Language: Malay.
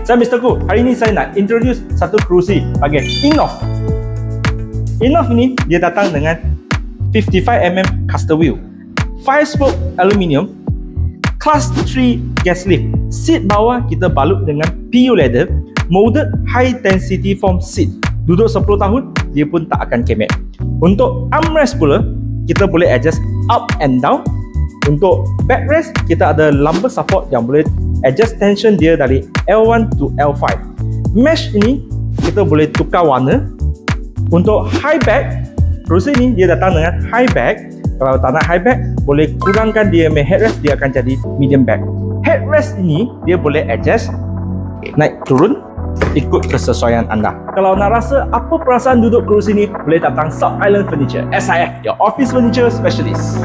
Saya Mr. Ku. Hari ini saya nak introduce satu kerusi panggil Innov. Innov ni dia datang dengan 55mm caster wheel, 5-spoke aluminium, Class 3 gas lift. Seat bawah kita balut dengan PU leather, molded high density foam seat. Duduk 10 tahun, dia pun tak akan kemek. Untuk armrest pula, kita boleh adjust up and down. Untuk backrest, kita ada lumbar support yang boleh adjust tension dia dari L1 to L5. Mesh ini, kita boleh tukar warna. Untuk high back, kerusi ni dia datang dengan high back. Kalau tak nak high back, boleh kurangkan dia punya headrest, dia akan jadi medium back. Headrest ini, dia boleh adjust naik turun ikut kesesuaian anda. Kalau nak rasa apa perasaan duduk kerusi ni, boleh datang South Island Furniture, SIF, your office furniture specialist.